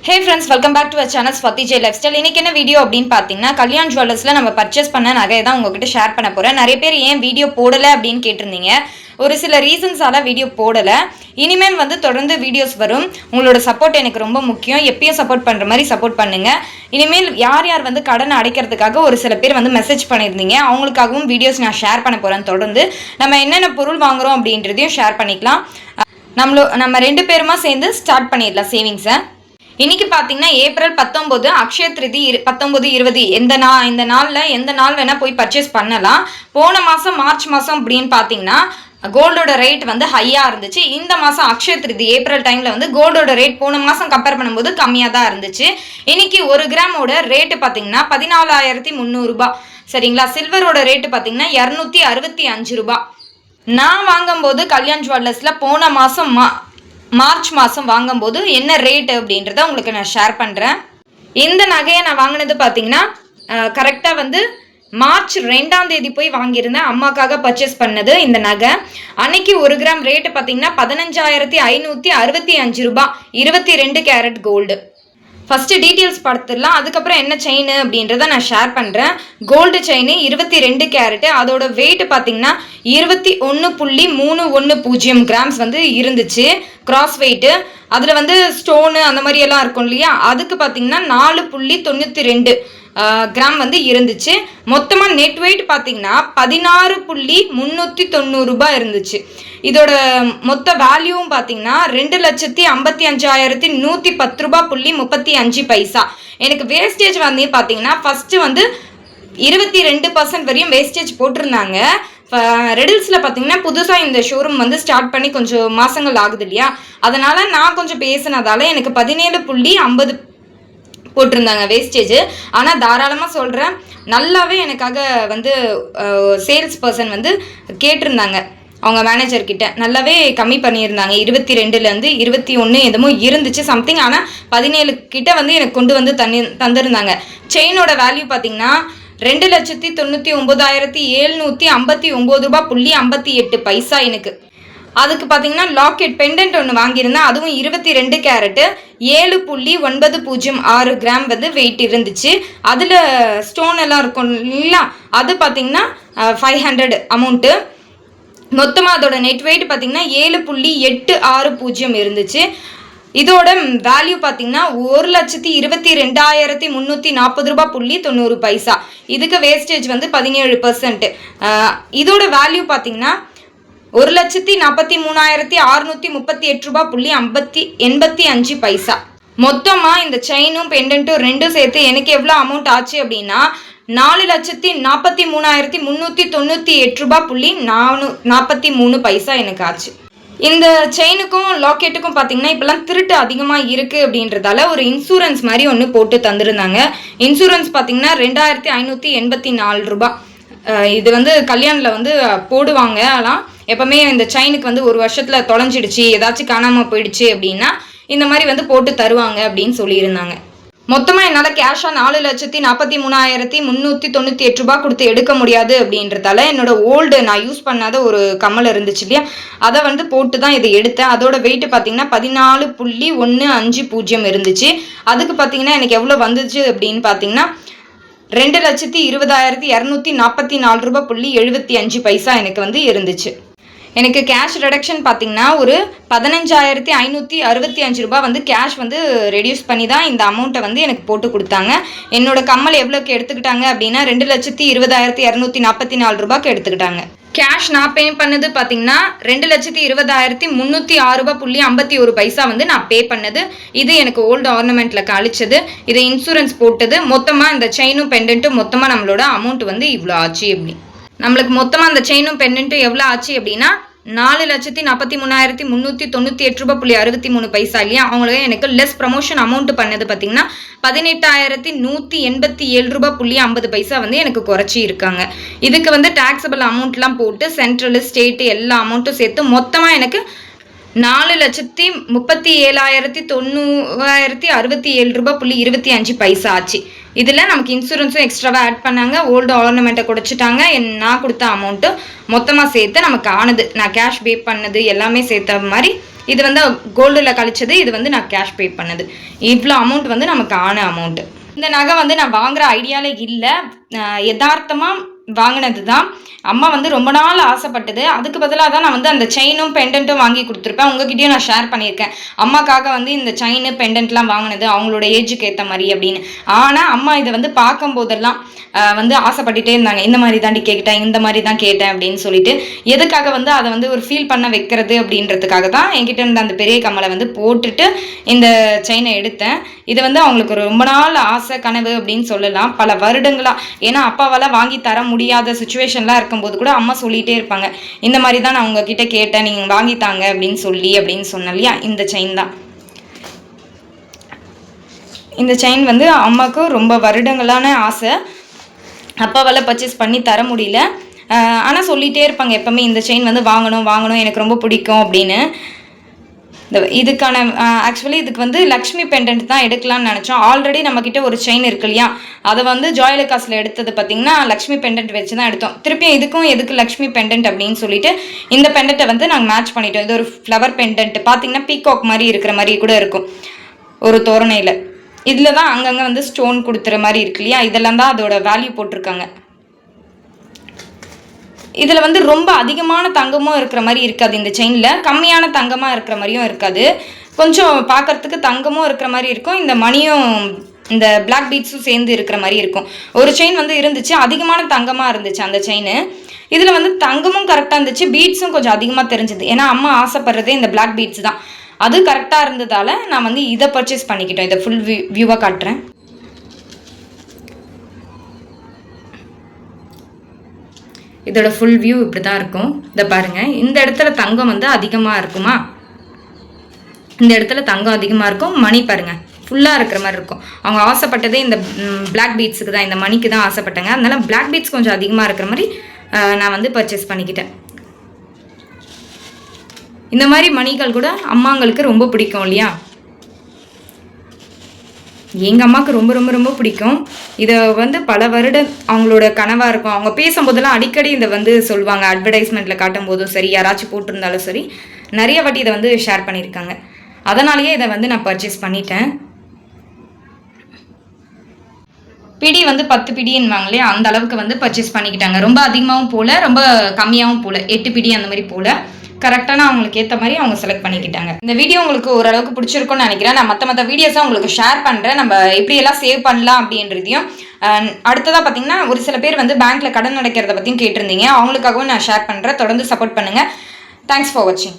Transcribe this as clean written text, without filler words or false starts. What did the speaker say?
Hey friends, welcome back to our channel Swati J Lifestyle. இன்னைக்கு என்ன video அப்படின்னு பார்த்தீங்கன்னா கல்யாண் ஜுவல்லர்ஸ்ல நம்ம பர்ச்சேஸ் பண்ண நகையை தான் உங்ககிட்ட ஷேர் பண்ண போறேன். நிறைய பேர் ஏன் வீடியோ போடல அப்படின்னு கேட்டிருந்தீங்க. ஒரு சில ரீசன்ஸால வீடியோ போடல. இனிமேல் தொடர்ந்து வீடியோஸ் வரும். உங்களோட சப்போர்ட் எனக்கு ரொம்ப முக்கியம். எப்பயும் சப்போர்ட் பண்ற மாதிரி சப்போர்ட் பண்ணுங்க. இனிமேல் யார் யார் கடன் அடைக்கிறதுக்காக ஒரு சில பேர் மெசேஜ் பண்ணியிருந்தீங்க, அவங்களுக்காகவும் வீடியோஸ் நான் ஷேர் பண்ண போறேன். தொடர்ந்து நம்ம என்னென்ன பொருள் வாங்குறோம் அப்படின்றதையும் ஷேர் பண்ணிக்கலாம். நம்ம ரெண்டு பேருமா சேர்ந்து ஸ்டார்ட் பண்ணிடலாம் சேவிங்ஸை. இன்னைக்கு பார்த்தீங்கன்னா ஏப்ரல் 19 அக்ஷய திருதி 19-20 இந்த நாளில் எந்த நாள் வேணால் போய் பர்ச்சேஸ் பண்ணலாம். போன மாதம் மார்ச் மாதம் அப்படின்னு பார்த்தீங்கன்னா கோல்டோட ரேட் ஹையாக இருந்துச்சு. இந்த மாதம் அக்ஷய திருதி ஏப்ரல் டைமில் கோல்டோட ரேட் போன மாதம் கம்பேர் பண்ணும்போது கம்மியாக தான் இருந்துச்சு. இன்னைக்கு 1 கிராமோட ரேட்டு பார்த்தீங்கன்னா 14,300 ரூபாய். சரிங்களா? சில்வரோட ரேட்டு பார்த்தீங்கன்னா 265 ரூபாய். நான் வாங்கும்போது கல்யாண் ஜுவல்லர்ஸில் போன மாதம் மார்ச் மாதம் வாங்கும்போது என்ன ரேட் அப்படின்றத உங்களுக்கு நான் ஷேர் பண்ணுறேன். இந்த நகையை நான் வாங்கினது பார்த்தீங்கன்னா கரெக்டாக மார்ச் 2ஆம் தேதி போய் வாங்கியிருந்தேன். அம்மாக்காக பர்ச்சேஸ் பண்ணது இந்த நகை. அன்னைக்கு 1 கிராம் ரேட்டு பார்த்தீங்கன்னா 15,565 ரூபாய். 22 கேரட் கோல்டு. ஃபஸ்ட்டு டீட்டெயில்ஸ் பார்த்துடலாம். அதுக்கப்புறம் என்ன செயின் அப்படின்றத நான் ஷேர் பண்ணுறேன். Gold chain 22 carat. அதோட வெயிட் பார்த்தீங்கன்னா 21.310 கிராம்ஸ் இருந்துச்சு. Cross weight. அதில் ஸ்டோனு அந்த மாதிரி எல்லாம் இருக்கும் இல்லையா, அதுக்கு பார்த்தீங்கன்னா 4.92 கிராம் இருந்துச்சு. மொத்தமாக நெட் வெயிட் பார்த்தீங்கன்னா 16.390 ரூபாய் இருந்துச்சு. இதோட மொத்த வேல்யூவும் பார்த்தீங்கன்னா 2,55,110 ரூபாய் 35 பைசா. எனக்கு வேஸ்டேஜ் பார்த்தீங்கன்னா ஃபஸ்ட்டு 22% வரையும் வேஸ்டேஜ் போட்டிருந்தாங்க. ரெடில்ஸில் பார்த்தீங்கன்னா புதுசாக இந்த ஷோரூம் ஸ்டார்ட் பண்ணி கொஞ்சம் மாதங்கள் ஆகுது இல்லையா, அதனால் நான் கொஞ்சம் பேசினதால எனக்கு 17.50 போட்டிருந்தாங்க வேஸ்டேஜ். ஆனால் தாராளமாக சொல்கிறேன், நல்லாவே எனக்காக சேல்ஸ் பர்சன் கேட்டிருந்தாங்க. அவங்க மேனேஜர்கிட்ட நல்லாவே கம்மி பண்ணியிருந்தாங்க. 22லேருந்து 21 எதுமோ இருந்துச்சு சம்திங். ஆனால் 17 கிட்ட எனக்கு கொண்டு தந்திருந்தாங்க. செயினோட வேல்யூ பார்த்தீங்கன்னா 2,99,759 ரூபாய் 58 பைசா எனக்கு. அதுக்கு பார்த்தீங்கன்னா லாக்கெட் பெண்டன்ட் ஒன்று வாங்கியிருந்தேன். அதுவும் 22 கேரட்டு 7.906 கிராம் வெயிட் இருந்துச்சு. அதில் ஸ்டோன் எல்லாம் இருக்கும் இல்லையா, அது பார்த்தீங்கன்னா 500 அமௌண்ட்டு. மொத்தமாக அதோட நெட் வெயிட் பார்த்தீங்கன்னா 7.860 இருந்துச்சு. இதோட வேல்யூ பார்த்தீங்கன்னா 1,22,340 ரூபாய் 90 பைசா. இதுக்கு வேஸ்டேஜ் 17%. இதோட வேல்யூ பார்த்தீங்கன்னா 1,43,638 ரூபாய் 85 பைசா. மொத்தமாக இந்த செயினும் பெண்டன்ட்டும் ரெண்டும் சேர்த்து எனக்கு எவ்வளோ அமௌண்ட் ஆச்சு அப்படின்னா 4,43,398 ரூபாய் 443 பைசா எனக்கு ஆச்சு. இந்த செயினுக்கும் லாக்கெட்டுக்கும் பார்த்தீங்கன்னா இப்போல்லாம் திருட்டு அதிகமாக இருக்குது அப்படின்றதால ஒரு இன்சூரன்ஸ் மாதிரி ஒன்று போட்டு தந்துருந்தாங்க. இன்சூரன்ஸ் பார்த்தீங்கன்னா 2,584 ரூபாய். இது கல்யாணில் போடுவாங்க. ஆனால் எப்போவுமே இந்த செயினுக்கு 1 வருஷத்தில் தொலைஞ்சிடுச்சு, ஏதாச்சும் காணாமல் போயிடுச்சு அப்படின்னா இந்த மாதிரி போட்டு தருவாங்க அப்படின்னு சொல்லியிருந்தாங்க. மொத்தமாக என்னால் கேஷாக 4,43,398 ரூபாய் கொடுத்து எடுக்க முடியாது அப்படின்றதால என்னோட ஓல்டு நான் யூஸ் பண்ணாத ஒரு கம்மல் இருந்துச்சு இல்லையா, அதை போட்டு தான் இதை எடுத்தேன். அதோட வெயிட் பார்த்தீங்கன்னா 14.150 இருந்துச்சு. அதுக்கு பார்த்தீங்கன்னா எனக்கு எவ்வளோ வந்துச்சு அப்படின்னு பார்த்தீங்கன்னா 2,20,244 ரூபாய் 75 பைசா எனக்கு இருந்துச்சு. எனக்கு கேஷ் ரெடக்ஷன் பார்த்தீங்கன்னா ஒரு 15,565 ரூபாய் கேஷ் ரெடியூஸ் பண்ணி தான் இந்த அமௌண்ட்டை எனக்கு போட்டு கொடுத்தாங்க. என்னோட கம்மல் எவ்வளோக்கு எடுத்துக்கிட்டாங்க அப்படின்னா 2,20,244 ரூபாய்க்கு எடுத்துக்கிட்டாங்க. கேஷ் நான் பே பண்ணது பார்த்தீங்கன்னா 2,20,306 ரூபாய் 51 பைசா நான் பே பண்ணது. இது எனக்கு ஓல்டு ஆர்னமெண்ட்டில் கழிச்சது. இது இன்சூரன்ஸ் போட்டது. மொத்தமாக இந்த செயினும் பெண்டன்ட்டும் மொத்தமாக நம்மளோட அமௌண்ட் இவ்வளோ ஆச்சு. அப்படி நம்மளுக்கு மொத்தமாக அந்த செயினும் பெண்டன்ட்டும் எவ்வளோ ஆச்சு அப்படின்னா 4,43,398 ரூபாய் 63 பைசா இல்லையா. அவங்களுக்கு எனக்கு லெஸ் ப்ரமோஷன் அமௌண்ட் பண்ணது பார்த்தீங்கன்னா 18,187 ரூபாய் 50 பைசா எனக்கு குறைச்சி இருக்காங்க. இதுக்கு டாக்ஸபிள் அமௌண்ட்லாம் போட்டு சென்ட்ரல் ஸ்டேட்டு எல்லா அமௌண்ட்டும் சேர்த்து மொத்தமாக எனக்கு 4,37,967 ரூபாய் 25 பைசா ஆச்சு. இதில் நமக்கு இன்சூரன்ஸும் எக்ஸ்ட்ராவாக ஆட் பண்ணாங்க. ஓல்டு ஆர்னமெண்ட்டை குறைச்சிட்டாங்க. நான் கொடுத்த அமௌண்ட்டு மொத்தமாக சேர்த்து நமக்கு ஆனது, நான் கேஷ் பே பண்ணது எல்லாமே சேர்த்த மாதிரி இது வந்து கோல்டில் கழிச்சது, இது வந்து நான் கேஷ் பே பண்ணது. இவ்வளோ அமௌண்ட் வந்து நமக்கு ஆன அமௌண்ட்டு. இந்த நகை வந்து நான் வாங்குகிற ஐடியாலே இல்லை, யதார்த்தமாக வாங்கினது தான். அம்மா வந்து ரொம்ப நாள் ஆசைப்பட்டது. அதுக்கு பதிலாக தான் நான் வந்து அந்த செயினும் பெண்டன்ட்டும் வாங்கி கொடுத்துருப்பேன். உங்ககிட்டயும் நான் ஷேர் பண்ணியிருக்கேன். அம்மாக்காக வந்து இந்த செயின் பெண்டன்ட்லாம் வாங்கினது அவங்களோட ஏஜுக்கு ஏற்ற மாதிரி அப்படின்னு. ஆனால் அம்மா இதை வந்து பார்க்கும்போதெல்லாம் வந்து ஆசைப்பட்டுட்டே இருந்தாங்க. இந்த மாதிரி தாண்டி கேட்டேன், இந்த மாதிரி தான் கேட்டேன் அப்படின்னு சொல்லிட்டு. எதுக்காக வந்து அதை வந்து ஒரு ஃபீல் பண்ண வைக்கிறது அப்படின்றதுக்காக தான் என்கிட்ட இருந்த அந்த பெரிய கம்மலை வந்து போட்டுட்டு இந்த செயினை எடுத்தேன். இது வந்து அவங்களுக்கு ரொம்ப நாள் ஆசை கனவு அப்படின்னு சொல்லலாம், பல வருடங்களா. ஏன்னா அப்பாவால் வாங்கி தர முடியாத சுச்சுவேஷன்லாம் இருக்கும்போது கூட அம்மா சொல்லிகிட்டே இருப்பாங்க, இந்த மாதிரி தான் நான் உங்ககிட்ட கேட்டேன், நீங்கள் வாங்கித்தாங்க அப்படின்னு அப்படின்னு சொன்னேன் இல்லையா. இந்த செயின் தான். இந்த செயின் வந்து அம்மாவுக்கு ரொம்ப வருடங்களான ஆசை, அப்பாவால் பர்ச்சேஸ் பண்ணி தர முடியல. ஆனால் சொல்லிகிட்டே இருப்பாங்க எப்போவுமே, இந்த செயின் வந்து வாங்கணும் வாங்கணும், எனக்கு ரொம்ப பிடிக்கும் அப்படின்னு. இதுக்கான ஆக்சுவலி இதுக்கு வந்து லக்ஷ்மி பெண்டன்ட் தான் எடுக்கலாம்னு நினச்சோம். ஆல்ரெடி நம்மக்கிட்ட ஒரு செயின் இருக்கு இல்லையா, அதை வந்து ஜாய்லுக்காஸில் எடுத்தது பார்த்திங்கன்னா லக்ஷ்மி பெண்டன்ட் வச்சு தான் எடுத்தோம். திருப்பியும் இதுக்கும் எதுக்கு லக்ஷ்மி பெண்டன்ட் அப்படின்னு சொல்லிட்டு இந்த பெண்டன்ட்டை வந்து நாங்கள் மேட்ச் பண்ணிட்டோம். இது ஒரு ஃப்ளவர் பெண்டன்ட், பார்த்திங்கன்னா பீகாக் மாதிரி இருக்கிற மாதிரி கூட இருக்கும் ஒரு தோரணையில். இதில் தான் அங்கங்கே வந்து ஸ்டோன் கொடுத்துற மாதிரி இருக்கு இல்லையா, இதெல்லாம் தான் அதோட வேல்யூ போட்டிருக்காங்க. இதில் வந்து ரொம்ப அதிகமான தங்கமும் இருக்கிற மாதிரி இருக்காது, இந்த செயினில் கம்மியான தங்கமாக இருக்கிற மாதிரியும் இருக்காது. கொஞ்சம் பார்க்குறதுக்கு தங்கமும் இருக்கிற மாதிரி இருக்கும், இந்த மணியும் இந்த பிளாக் பீட்ஸும் சேர்ந்து இருக்கிற மாதிரி இருக்கும். ஒரு செயின் வந்து இருந்துச்சு, அதிகமான தங்கமாக இருந்துச்சு அந்த செயின். இதில் வந்து தங்கமும் கரெக்டாக இருந்துச்சு, பீட்ஸும் கொஞ்சம் அதிகமாக தெரிஞ்சுது. ஏன்னா அம்மா ஆசைப்படுறதே இந்த பிளாக் பீட்ஸ் தான். அது கரெக்டாக இருந்ததால் நான் வந்து இதை பர்ச்சேஸ் பண்ணிக்கிட்டோம். இதை ஃபுல் வியூவாக காட்டுறேன். இதோட ஃபுல் வியூ இப்படி தான் இருக்கும். இதை பாருங்கள், இந்த இடத்துல தங்கம் வந்து அதிகமாக இருக்குமா, இந்த இடத்துல தங்கம் அதிகமாக இருக்கும். மணி பாருங்கள் ஃபுல்லாக இருக்கிற மாதிரி இருக்கும். அவங்க ஆசைப்பட்டதே இந்த பிளாக் பீட்ஸுக்கு தான், இந்த மணிக்கு தான் ஆசைப்பட்டாங்க. அதனால பிளாக் பீட்ஸ் கொஞ்சம் அதிகமாக இருக்கிற மாதிரி நான் வந்து பர்ச்சேஸ் பண்ணிக்கிட்டேன். இந்த மாதிரி மணிகள் கூட அம்மாங்களுக்கு ரொம்ப பிடிக்கும் இல்லையா. எங்கள் அம்மாவுக்கு ரொம்ப ரொம்ப ரொம்ப பிடிக்கும். இதை வந்து பல வருடம் அவங்களோட கனவாக இருக்கும். அவங்க பேசும்போதெல்லாம் அடிக்கடி இதை வந்து சொல்லுவாங்க, அட்வர்டைஸ்மெண்ட்டில் காட்டும் போதும் சரி, யாராச்சும் போட்டிருந்தாலும் சரி, நிறைய வாட்டி இதை வந்து ஷேர் பண்ணியிருக்காங்க. அதனாலேயே இதை வந்து நான் பர்ச்சேஸ் பண்ணிட்டேன். பிடி வந்து 10 பிடின்னுவாங்க இல்லையா, அந்த அளவுக்கு வந்து பர்ச்சேஸ் பண்ணிக்கிட்டாங்க. ரொம்ப அதிகமாகவும் போகல, ரொம்ப கம்மியாகவும் போகல, 8 பிடி அந்த மாதிரி போகல. கரெக்டான அவங்களுக்கு ஏற்ற மாதிரி அவங்க செலக்ட் பண்ணிக்கிட்டாங்க. இந்த வீடியோ உங்களுக்கு ஓரளவுக்கு பிடிச்சிருக்கும்னு நினைக்கிறேன். நான் மற்ற வீடியோஸை உங்களுக்கு ஷேர் பண்ணுறேன், நம்ம எப்படியெல்லாம் சேவ் பண்ணலாம் அப்படின்றதையும். அடுத்ததாக பார்த்தீங்கன்னா ஒரு சில பேர் வந்து பேங்க்கில் கடன் அடைக்கிறத பற்றியும் கேட்டிருந்தீங்க, அவங்களுக்காகவும் நான் ஷேர் பண்ணுறேன். தொடர்ந்து சப்போர்ட் பண்ணுங்கள். தேங்க்ஸ் ஃபார் வாட்சிங்.